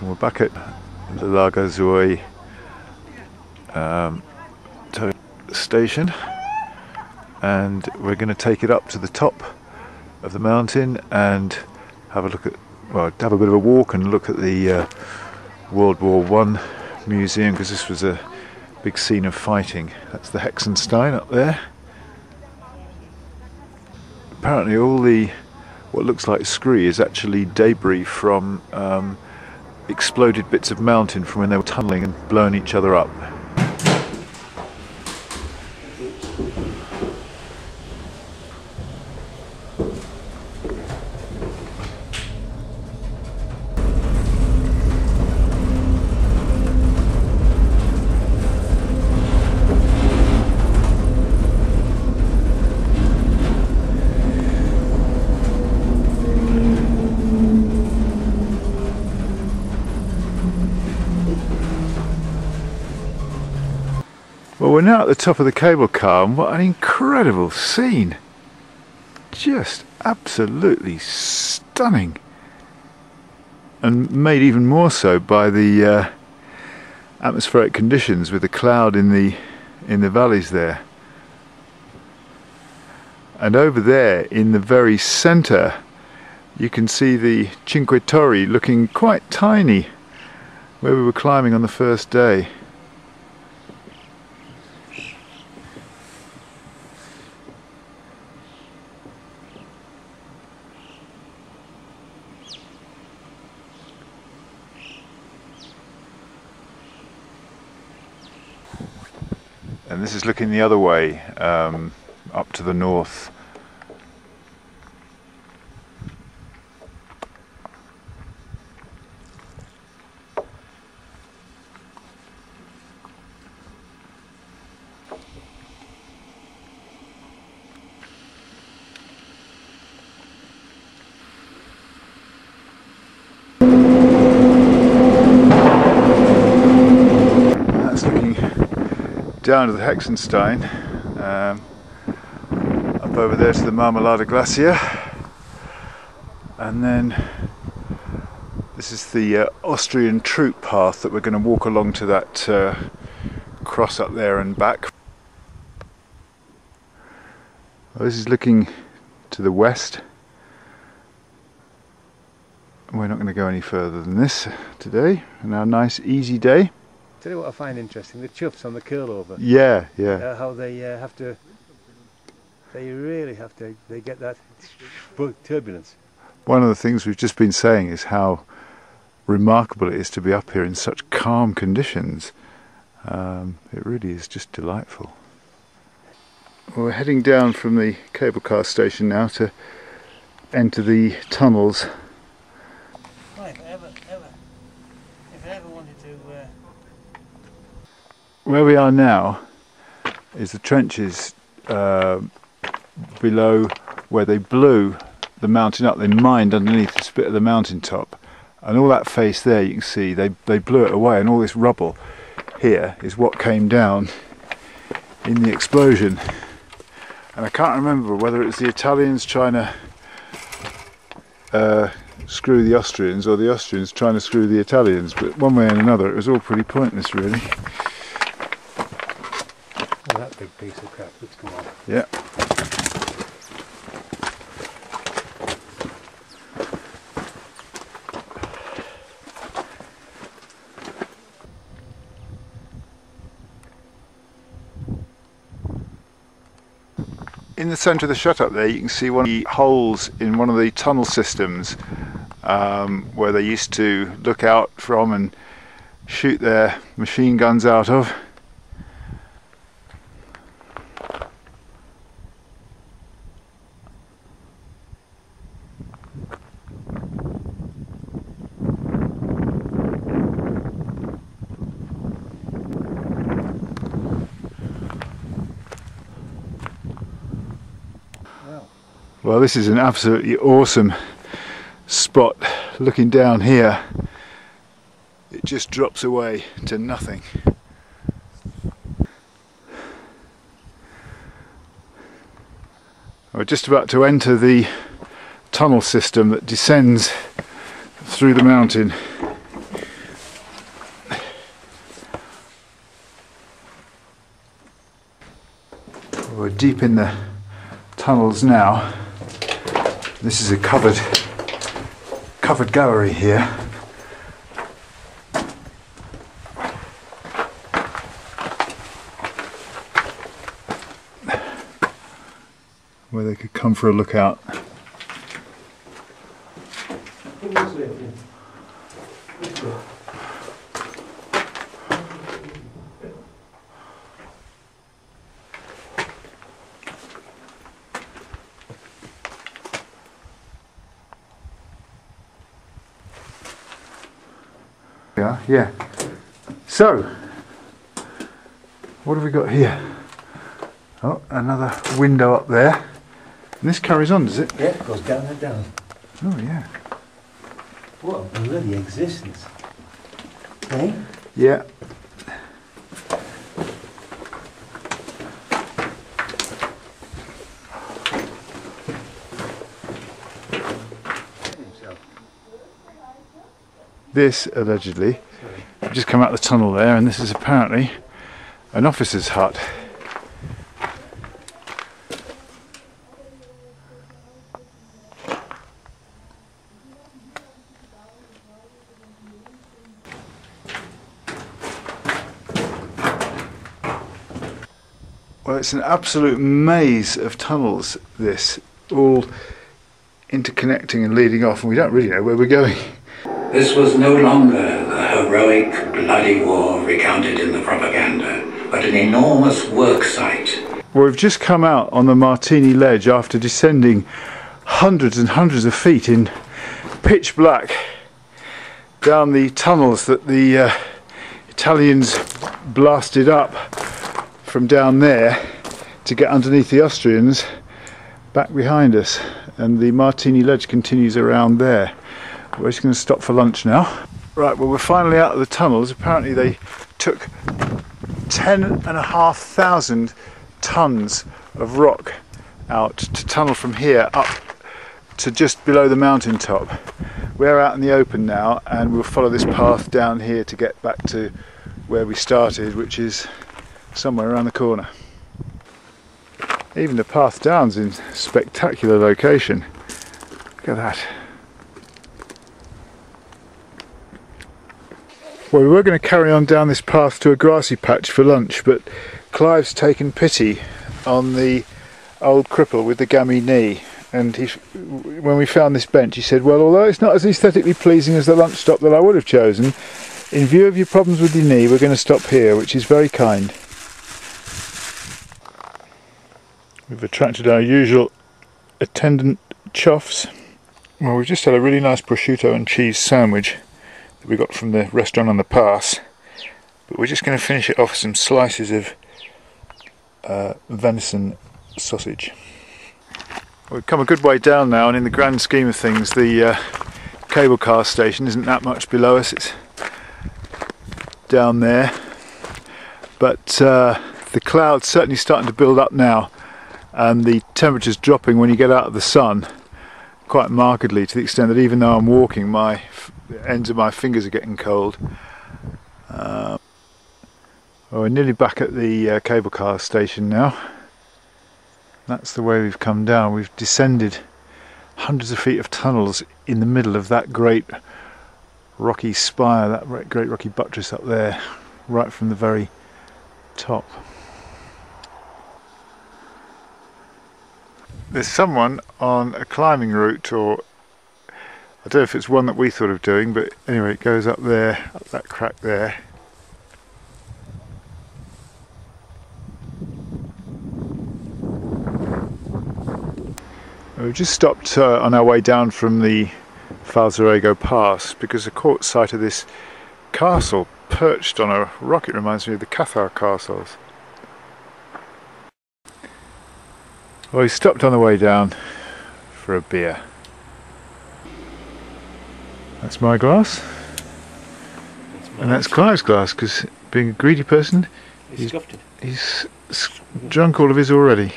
We're back at the Lagazuoi station, and we're going to take it up to the top of the mountain and have a look at, well, have a bit of a walk and look at the World War I museum, because this was a big scene of fighting. That's the Hexenstein up there. Apparently all the what looks like scree is actually debris from exploded bits of mountain from when they were tunneling and blowing each other up. Well, we're now at the top of the cable car, and what an incredible scene! Just absolutely stunning, and made even more so by the atmospheric conditions with the cloud in the valleys there. And over there in the very centre you can see the Cinque Torri looking quite tiny where we were climbing on the first day. And this is looking the other way, up to the north. That's looking down to the Hexenstein, up over there to the Marmolada Glacier, and then this is the Austrian troop path that we're going to walk along to that cross up there and back. Well, this is looking to the west. We're not going to go any further than this today, and our nice easy day. Tell you what I find interesting, the chuffs on the curl over. Yeah, yeah. How they have to, they really have to, they get that turbulence. One of the things we've just been saying is how remarkable it is to be up here in such calm conditions. It really is just delightful. Well, we're heading down from the cable car station now to enter the tunnels. Well, if I ever wanted to... Where we are now is the trenches below where they blew the mountain up. They mined underneath this bit of the mountain top, and all that face there you can see they blew it away, and all this rubble here is what came down in the explosion. And I can't remember whether it was the Italians trying to screw the Austrians or the Austrians trying to screw the Italians, but one way and another it was all pretty pointless really. Oh, that big piece of crap, let's come on. Yeah. In the centre of the shut up there you can see one of the holes in one of the tunnel systems where they used to look out from and shoot their machine guns out of. Well, this is an absolutely awesome spot. Looking down here, it just drops away to nothing. We're just about to enter the tunnel system that descends through the mountain. We're deep in the tunnels now. This is a covered gallery here. Where they could come for a look out. Yeah. So, what have we got here? Oh, another window up there. And this carries on, does it? Yeah, it goes down and down. Oh, yeah. What a bloody existence. Eh? Yeah. This, allegedly, I've just come out the tunnel there, and this is apparently an officer's hut. Well, it's an absolute maze of tunnels, this, all interconnecting and leading off, and we don't really know where we're going. This was no longer the heroic, bloody war recounted in the propaganda, but an enormous work site. Well, we've just come out on the Martini Ledge after descending hundreds and hundreds of feet in pitch black down the tunnels that the Italians blasted up from down there to get underneath the Austrians back behind us, and the Martini Ledge continues around there. We're just going to stop for lunch now. Right, well, we're finally out of the tunnels. Apparently they took 10,500 tons of rock out to tunnel from here up to just below the mountain top. We're out in the open now, and we'll follow this path down here to get back to where we started, which is somewhere around the corner. Even the path down's in spectacular location. Look at that. Well, we were going to carry on down this path to a grassy patch for lunch, but Clive's taken pity on the old cripple with the gammy knee, and when we found this bench he said, well, although it's not as aesthetically pleasing as the lunch stop that I would have chosen, in view of your problems with your knee we're going to stop here, which is very kind. We've attracted our usual attendant choffs. Well, we've just had a really nice prosciutto and cheese sandwich that we got from the restaurant on the pass, but we're just going to finish it off with some slices of venison sausage. We've come a good way down now, and in the grand scheme of things the cable car station isn't that much below us. It's down there, but the cloud's certainly starting to build up now, and the temperature's dropping when you get out of the sun quite markedly, to the extent that even though I'm walking, the ends of my fingers are getting cold. Well, we're nearly back at the cable car station now. That's the way we've come down. We've descended hundreds of feet of tunnels in the middle of that great rocky spire, that great rocky buttress up there, right from the very top. There's someone on a climbing route, or I don't know if it's one that we thought of doing, but anyway, it goes up there, up that crack there. We've just stopped on our way down from the Falzarego Pass because I caught sight of this castle perched on a rock. It reminds me of the Cathar castles. Well, we stopped on the way down for a beer. That's my glass. And that's Clive's glass, because being a greedy person, he's drunk all of his already.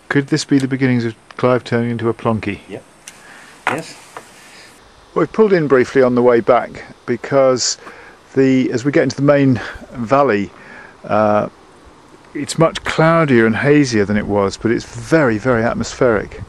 Could this be the beginnings of Clive turning into a plonky? Yep. Yes. Well, we pulled in briefly on the way back because as we get into the main valley, it's much cloudier and hazier than it was, but it's very, very atmospheric.